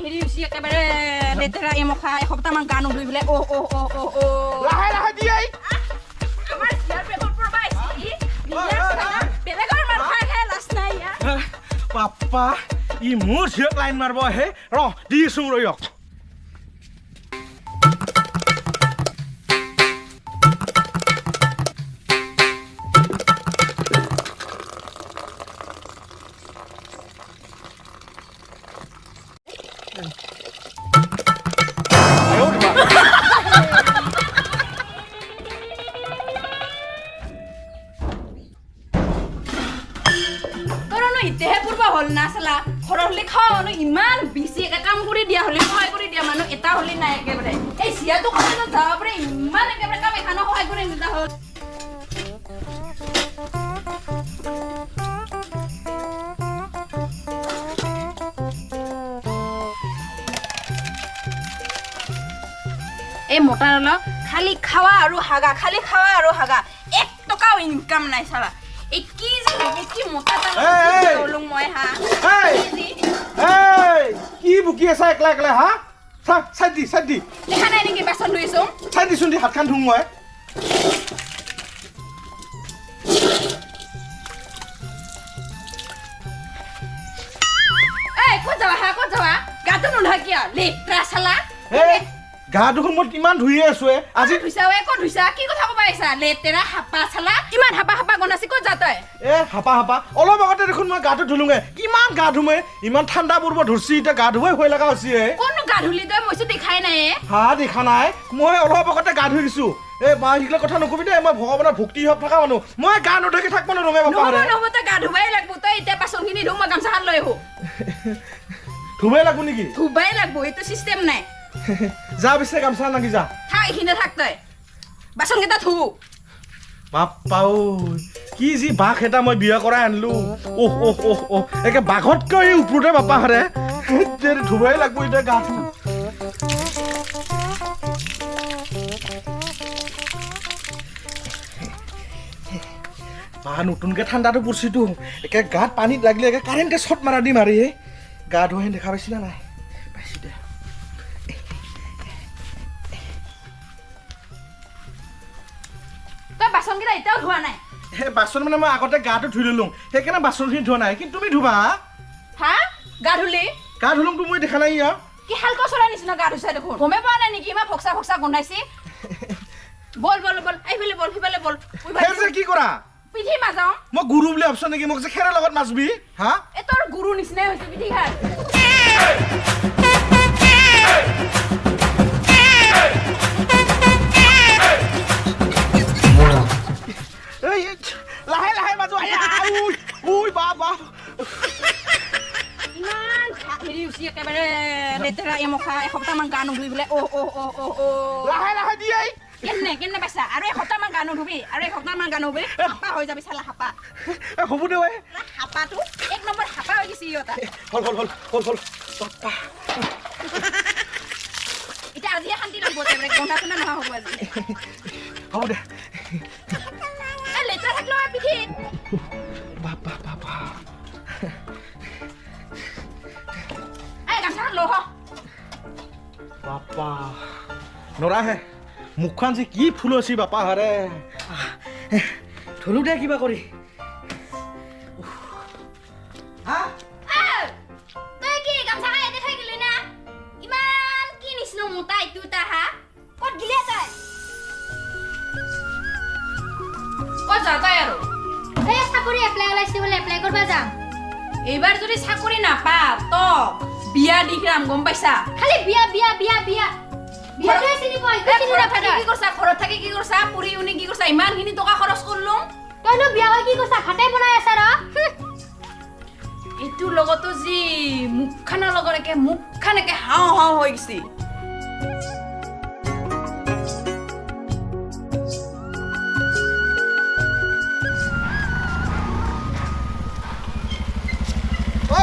হেৰি হৈছে একেবাৰে লেতেৰা এমখা এসপ্তাহমান গা নুধুই বোলে লাহে লাহে দিয়ে আমাৰ ইয়াৰ পেটৰ পৰা পাইছি বেলেগৰ মাৰ খাই খাই লাজ নাই ইয়াৰ পাপা ই মোৰ ঝিয়ক লাইন মাৰব আহে ৰ দিছোঁ ৰয়ক ইতেহে পূৰ্ব হল না চালা ঘৰৰ হলে খাওঁ মানুহ ইমান বেছি কাম কৰি দিয়া হলে সহায় কৰি দিয়া মানুহ এটা হলে নাই একেবাৰে এই চিয়াটো কলেজত যাব পাৰে ইমান একেবাৰে কাম এখানো সহায় কৰি নিদিয়া হল এই মটাৰল খালি খাৱা আৰু হাগা 1 টকাও ইনকাম নাই চালা এই কি যে কি মোটা লং মই হা কি বুকি আছে একলা একলা হা চাই দি দেখা নাই নেকি বাচন ধুইছো চাই দিছোন দি হাতখান ধুং মই এই ক'ত যাবা গাটো নোধা কিয় লেট্ৰা চালা গা দুখন মই কিমান ধুইয়ে আছো আজি ধুইছা কি কথা কবা আহিছা লেটেৰা হাপা চালা কিমান হাপা গনাছি ক'ত যা তই হাপা অলপ আগতে দেখোন মই গাটো ধুলুঙে কিমান গা ধুমে ইমান ঠাণ্ডা পূৰ্ব ধৰছি এতিয়া গা ধুবই হৈ লগা হৈছে কোন গা ধুলি তই মইছো দেখাই নাই হা দেখা নাই মই অলপ আগতে গা ধুই দিছো মা শিকলে কথা নকবি দে মই ভগৱানৰ ভক্তি ভাৱ থকা মানুহ মই গা নধুৱাকে থাকিব নোৱাৰোঁ নহ'ব তই গা ধুবাই লাগব তই এতিয়া বাচনখিনি ধুম মই গামছাখন লৈ আহো ধুবাই লাগব নেকি ধুবাই লাগব এইটো চিষ্টেম নাই যা পিছে গামছা নাগি যা থাক এইখিনিতে থাক তই বাচনকেইটা ধু বাপ্পাও কি যি বাঘ এটা মই বিয়া কৰাই আনিলো একে বাঘতকৈ ওপৰতে বাপা হাৰে ধুবাই লাগব এতিয়া গাটো নতুনকে ঠাণ্ডাটো পৰিছিতো একে গাত পানীত লাগিলে একে কাৰেণ্টে শ্বট মাৰা দি মাৰি গা ধুৱাই দেখা পাইছি না নাই পাইছি দে তই বাচনকেইটা এতিয়াও ধোৱা নাই বাচন মানে মই আগতে গাটো ধুই ললো সেইকাৰণে বাচনখিনি ধোৱা নাই কিন্তু তুমি ধুবা হা গা ধুলি গা ধুলুংতো মই দেখা নাই ইয়া কি হালকা চৰা নিচিনা গা ধুইছা দেখোন গমে পোৱা নাই নেকি ইমান ফক্সা গোন্ধাইছি বল এইফালে বল সিফালে বল কি কৰা পিঠি মাজাও মই গুৰু বুলি ভাবছ নেকি মোক যে খেৰৰ লগত মাছবি হা এ তোৰ গুৰু নিচিনাই হৈছে পিঠি খাই লাহে লাহে মাজু বাবা ইমান হেৰি হৈছে একেবাৰে লেতেৰা এমখা এসপ্তাহমান গা নুধুই বোলে লাহে লাহে দিয়ে কেনে পাইছা আৰু এসপ্তাহমান গা নুধুবি আৰু এসপ্তাহমান গা নুধুবি হাপা হৈ যাবি চালা হাপা হ'ব দে হাপাটো 1 নম্বৰ হাপা হৈ গৈছে ইহঁতা হল পাপা এতিয়া আজিয়ে শান্তি লাগিব একেবাৰে গন্ধা চন্ধা নোহোৱা হ'ব আজি হ'ব দে লেতেৰা থাকলো পিঠিত বাবা গামছাখন লহ বাপা নৰাহে মুখখন যে কি ফুলছি বাপা হাৰে ধুলো দে কিবা কৰি তই কি গামছাখন ইয়াতে থৈ গলি না ইমান কি নিচিনা মোটা এইটো তাহা ক'ত গিলে তই ক'ত যা তই আৰু এই চাকৰি এপ্লাই ওলাইছে বোলে এপ্লাই কৰিব যাম এইবাৰ যদি চাকৰি নাপাৱ তো বিয়া দিখৰাম গম পাইছা খালি বিয়া বিয়াটোৱে চিনি পোৱা ঘৰত থাকি কি কৰছা পুৰি উনি কি কৰছা ইমানখিনি টকা খৰচ কৰলো তইনো বিয়া হৈ কি কৰছা ঘাটে বনাই আছা ৰ এইটোৰ লগতো যি মুখখানৰ লগত মুখখান হাও হৈ গৈছে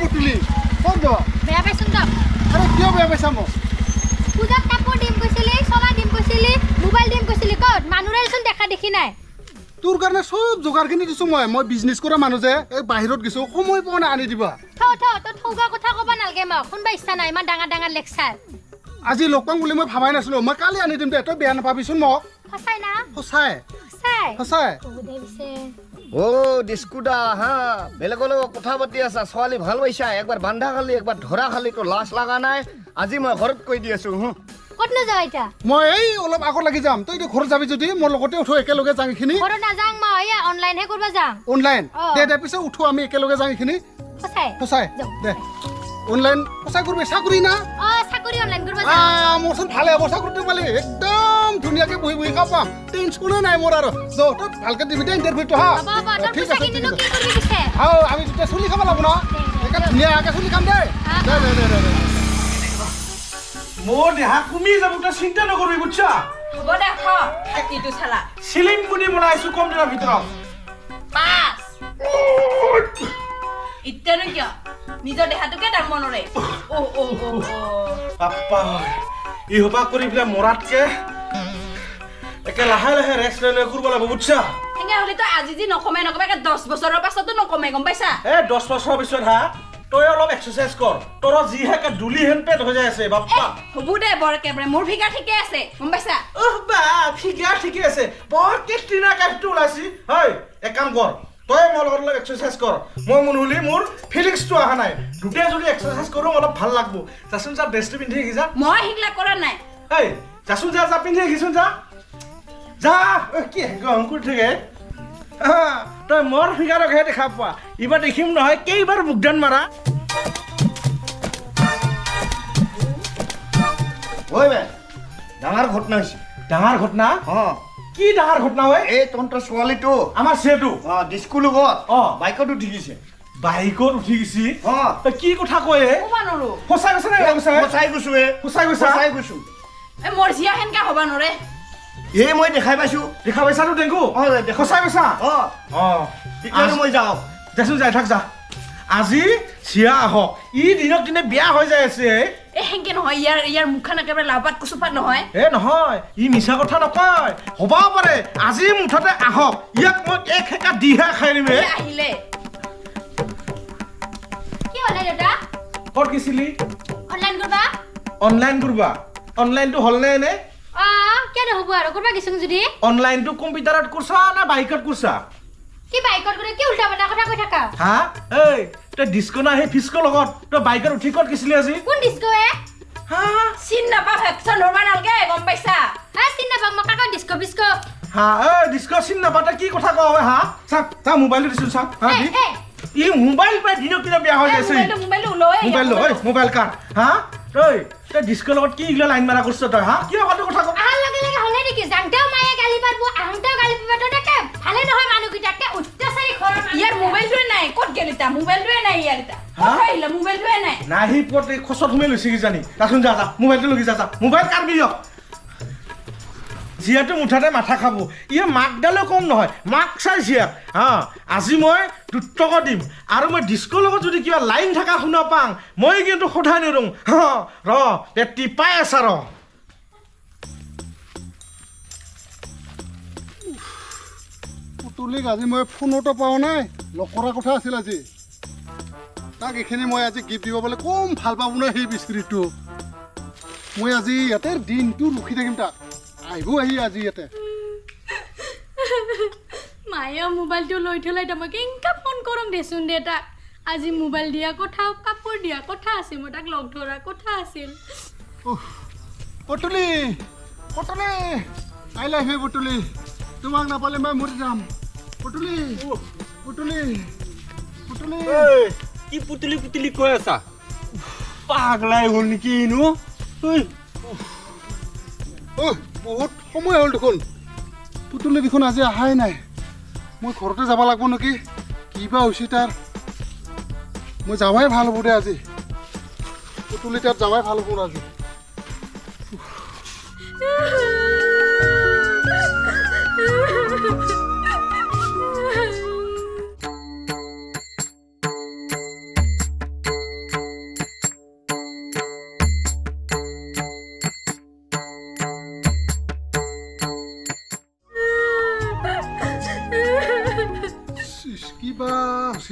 বুটুলি কোন দ বেয়া পাইছোন তক আরে কিয় বেয়া পাইছা মোক পূজাত কাপোৰ দিম কৈছিলি চলা দিম কৈছিলি মোবাইল দিম কৈছিলি ক'ত মানুহৰেচোন দেখা দেখি নাই তোৰ কাৰণে সব যোগাৰখিনি দিছোঁ মই বিজনেছ কৰা মানুহ যে এই বাহিৰত গৈছোঁ সময় পোৱা নাই আনি দিবা তই ঠৌগা কথা ক'ব নালাগে মোক কোনবা ইচ্ছা নাই ইমান ডাঙৰ ডাঙৰ লেকচাৰ আজি লগ পাম বুলি মই ভাবাই নাছিলোঁ মই কালি আনি দিম দে তই বেয়া নাপাবিচোন মোক সঁচাই না সঁচাই সঁচাই সঁচাই হ'ব দে পিছে ডিস্কুদা হা বেলেগৰ লগত কথা পাতি আছা ছোৱালী ভাল পাইছা একবাৰ বান্ধা খালি একবাৰ ধৰা খালি তো লাজ লগা নাই আজি মই ঘৰত কৈ দি আছো ক'ত নাযাওঁ এতিয়া মই এই অলপ আগত লাগি যাম তই এতিয়া ঘৰত যাবি যদি মোৰ লগতে উঠো একেলগে যাম এইখিনি ঘৰত নাযাওঁ মই এয়া অনলাইনহে কৰিব যাম অনলাইন অ। দে পিছে উঠো আমি একেলগে যাম এইখিনি সঁচাই সঁচাই যাওঁ। দে অনলাইন সঁচাই কৰিবি চাকৰি না চাকৰি অনলাইন কৰিব যাম মোৰচোন ভালে হ'ব চাকৰিটো পালি একদম ধুনীয়াকে বহি বহি খাব পাম টেনশ্যনে নাই মোৰ আৰু তই ভালকে দিবি দে ইণ্টাৰভিউটো হা হ'ব হ'ব তোৰ ঠিক পইচা আছে কিনিনো ঠিক কি আছে কৰিবি পিছে আমি তেতিয়া চুলি খাব লাগিব ন একে ধুনীয়াকে চুলি খাম দে দে মোৰ দেহা কমি যাব তই চিন্তা নকৰিবি বুজিছা হ'ব দে খ থাকিটো চালা চিলিং বুলি বনাইছো কম দিনৰ ভিতৰত পাঁচ ইত্যানো কিয় নিজৰ দেহাটোকে দাম মনৰে পাপ্পা এই সোপা কৰি পেলাই মৰাতকে একে লাহে লাহে ৰেষ্ট লৈ লৈ কৰিব লাগিব বুজিছা সেনে হ'লে তই আজি যি নকমে একে 10 বছৰৰ পাছতো নকমে গম পাইছা 10 বছৰৰ পিছত হা তই অলপ এক্সাৰচাইজ কৰ তোৰ যিহেকে দুলি হেন পেট হৈ যায় আছে বাপ্পা হ'ব দে বৰ একেবাৰে মোৰ ফিগাৰ ঠিকে আছে গম পাইছা বা ফিগাৰ ঠিকে আছে বৰ কেটৰিনা কাইফটো ওলাইছি হয় এক কাম কৰ তই মোৰ লগত অলপ এক্সাৰচাইজ কৰ মই মনুলি মোৰ ফিলিংছটো অহা নাই দুটাই যদি এক্সাৰচাইজ কৰোঁ অলপ ভাল লাগব যাচোন যা ড্ৰেছটো পিন্ধি শিকি যা মই শিকলা কৰা নাই এই যাচোন যা যা পিন্ধি শিকিচোন যা যা কি গম কৰি থাকে তই মোৰ ফিগাৰকহে দেখা পোৱা এইবাৰ দেখিম নহয় কেইবাৰ বুকদান মাৰা ঐ বে ডাঙৰ ঘটনা হৈছে ডাঙৰ ঘটনা কি ডাঙৰ ঘটনা হয় এই তন্ত্ৰ ছোৱালীটো আমাৰ চেটো ডিস্কু লগত অ। বাইকত উঠি গৈছে বাইকত উঠি গৈছি অ। তই কি কথা কয় ক'ব নোৱাৰো সঁচাই কৈছে নে সঁচাই সঁচাই গৈছো সঁচাই কৈছা? সঁচাই গৈছো মোৰ জীয়া সেনকা হ'ব নোৱাৰে এই মই দেখাই পাইছো দেখা পাইছা তো টেংকু দেখা সঁচাই কৈছা তেতিয়াহ'লে মই যাওঁ দেচোন যাই থাক যা আজি চিয়া আহক ই দিনক দিনে বিয়া হৈ যাই আছে সেনকে নহয় ইয়াৰ মুখখন একেবাৰে লাওপাত কুচুপাত নহয় নহয় ই মিছা কথা নকয় হ'ব পাৰে আজি মুঠতে আহক ইয়াক মই এক হেকা দিহে খাই দিম আহিলে কি হ'লে দেউতা ক'ত গৈছিলি অনলাইন কৰবা অনলাইন কৰবা অনলাইনটো হ'লনে এনে কিয় নহ'ব আৰু কৰবা গেছোং যদি অনলাইনটো কম্পিউটাৰত কৰছা না বাইকত কৰছা কি বাইকত গ'লে কি উল্টা পাল্টা কথা কৈ থাকা হা এই তই ডিস্কো না সেই ফিস্কো লগত তই বাইকত উঠি ক'ত গৈছিলি আজি কোন ডিস্কো হা চিন নাপাওঁ ভেকচন ধৰবা নালগে গম পাইছা চিন নাপাওঁ মই কাকা ডিস্কো বিস্কো হা এই ডিস্কো চিন নাপাওঁ তই কি কথা কৱ হা চাক তাৰ মোবাইলটো দিছোঁ চাক হা ই মোবাইল পাই দিনক দিনে বেয়া হৈ আছে মোবাইলটো ওলাই মোবাইল ঐ মোবাইল কাৰ হা তই ডিস্কোৰ লগত কি ইগলা লাইন মাৰা কৰিছ তই হা কিয় কথা কথা কৱ আহাৰ লগে লগে হ'লে নেকি যাংতেও মায়ে গালি পাৰিব আহোঁতেও গালি পাৰিব তই তাকে ভালে নহয় মানুহকেইটাকে অত্যাচাৰী ঘৰৰ ইয়াৰ মোবাইলটোৱে নাই ক'ত গেলি তা মোবাইলটোৱে নাই ইয়াৰ এটা ক'ত আহিলে মোবাইলটোৱে নাই নাহি পট এই খচত সোমাই লৈছে কিজানি যাচোন যা যা মোবাইলটো লৈ যা মোবাইল কাঢ়বি দিয়ক জীয়াটো মুঠাতে মাথা খাব ইয়ে মাকডালেও কম নহয় মাক চাই জীয়াক আজি মই 2 টকা দিম আৰু মই ডিস্কোৰ লগত যদি কিবা লাইন থকা শুনা পাওঁ মই কিন্তু সোধাই নিদিওঁ ৰ টিপাই আছা ৰ পুতুলিক আজি মই ফোনতো পোৱা নাই লগ কৰা কথা আছিল আজি তাক এইখিনি মই আজি গিফ্ট দিব পালে কম ভাল পাব নাই সেই বিস্কুটটো মই আজি ইয়াতে দিনটো ৰখি থাকিম তাক আহিব আহি আজি ইয়াতে মায়ে মোবাইলটো লৈ থলাই মই কেনেকা ফোন কৰম দেচোন দে তাক আজি মোবাইল দিয়া কথা কাপোৰ দিয়া কথা আছিল মই তাক লগ ধৰা কথা আছিল Putuli Putuli I love you Putuli তোমাক নাপালে মই মৰি যাম পুতুলি পুতুলি পুতুলি কি পুতুলি পুতুলি কৈ আছা পাগলাই হ'ল নেকি ইনো বহুত সময় হ'ল দেখোন পুতুলি দেখোন আজি অহাই নাই মই ঘৰতে যাব লাগিব নেকি কিবা হৈছে তাৰ মই যাৱাই ভাল হ'ব দে আজি পুতুলি তাত যাৱাই ভাল হ'ব আজি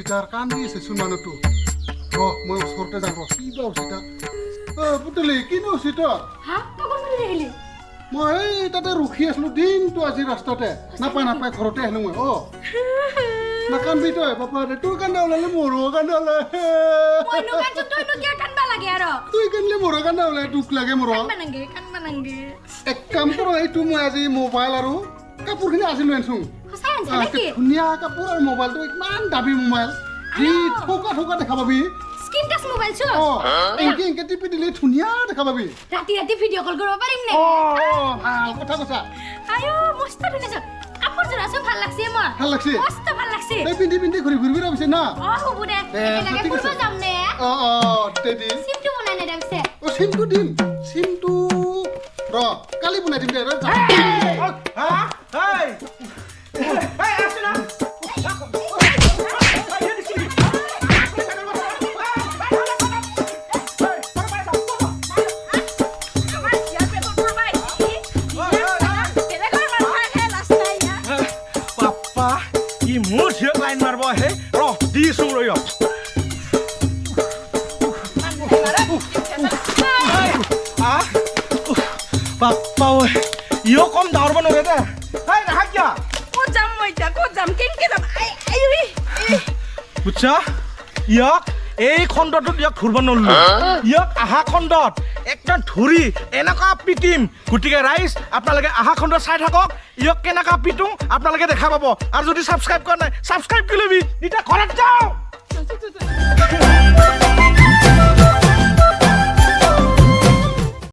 হৈছে তাৰ কান্দি আছেচোন মানুহটো মই ওচৰতে যাওঁ কিবা হৈছে তাৰ পুতলি কিনো হৈছে তোৰ হা তই কোন ফালে আহিলি মই এই তাতে ৰখি আছিলো দিনটো আজি ৰাস্তাতে নাপায় ঘৰতে আহিলো মই নাকান্দি তই বাপা তোৰ কান্দা ওলালে মোৰো কান্দা ওলায় মইনো কান্দছো তইনো কিয় কান্দবা লাগে আৰু তুই কান্দিলে মোৰো কান্দা ওলায় দুখ লাগে মোৰো কান্দবা নাংগে এক কাম কৰ এইটো মই আজি মোবাইল আৰু কাপোৰখিনি আজি লৈ আনিছো সঁচাই আনছা নেকি ধুনীয়া কাপোৰ আৰু মোবাইলটো ইমান দাবী মোবাইল যি ঠৌকা দেখা পাবি স্ক্ৰীন টাচ মোবাইল চোৱা এংকে টিপি দিলে ধুনীয়া দেখা পাবি ৰাতি ভিডিঅ' কল কৰিব পাৰিম নে ভাল কথা কৈছা আয়ো মস্ত ধুনীয়া কাপোৰ জোৰা চব ভাল লাগছে মোৰ ভাল লাগছে মস্ত ভাল লাগছে এই পিন্ধি ঘূৰি ভাবিছে না হ'ব দে একেলগে ফুৰিব যাম নে তেদি চিমটো বনাই নে দেমছে চিমটো দিম চিমটো কালি বনাই দিম দে ইও কম দাউৰ নৰে দে নাহা কিয়া ক'ত যাম মই এতিয়া ক'ত যাম কেনেকে যাম বুজছা ইয়াক এই খণ্ডটোত ইয়াক ধৰিব নোৱাৰিলো ইয়াক আহা খণ্ডত একদম ধৰি এনেকুৱা পিটিম গতিকে ৰাইজ আপোনালোকে আহা খণ্ড চাই থাকক ইয়াক কেনেকুৱা পিটো আপোনালোকে দেখা পাব আৰু যদি ছাবস্ক্ৰাইব কৰা নাই ছাবস্ক্ৰাইব কৰি ল'বি এতিয়া ঘৰত যাওঁ